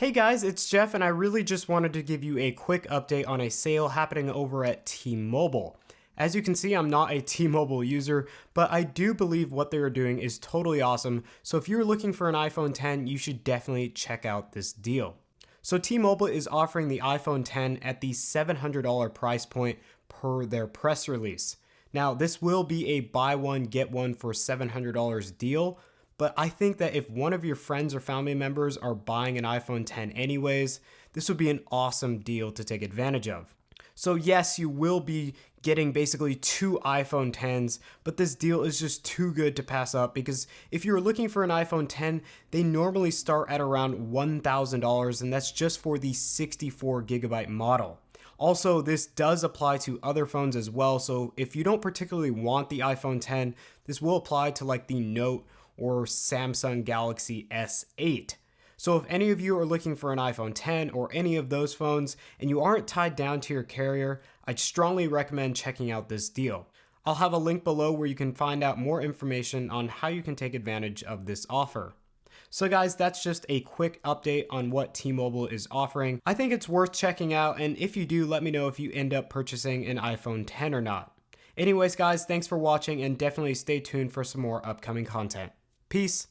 Hey guys, it's Jeff, and I really just wanted to give you a quick update on a sale happening over at T-Mobile. As you can see, I'm not a T-Mobile user, but I do believe what they are doing is totally awesome. So if you're looking for an iPhone 10, you should definitely check out this deal. So T-Mobile is offering the iPhone 10 at the $700 price point per their press release. Now, this will be a buy one, get one for $700 deal, but I think that if one of your friends or family members are buying an iPhone 10 anyways, this would be an awesome deal to take advantage of. So yes, you will be getting basically two iPhone 10s, but this deal is just too good to pass up because if you're looking for an iPhone 10, they normally start at around $1,000, and that's just for the 64 gigabyte model. Also, this does apply to other phones as well, so if you don't particularly want the iPhone 10, this will apply to like the Note or Samsung Galaxy S8. So if any of you are looking for an iPhone 10 or any of those phones and you aren't tied down to your carrier, I'd strongly recommend checking out this deal. I'll have a link below where you can find out more information on how you can take advantage of this offer. So guys, that's just a quick update on what T-Mobile is offering. I think it's worth checking out, and if you do, let me know if you end up purchasing an iPhone 10 or not. Anyways guys, thanks for watching, and definitely stay tuned for some more upcoming content. Peace.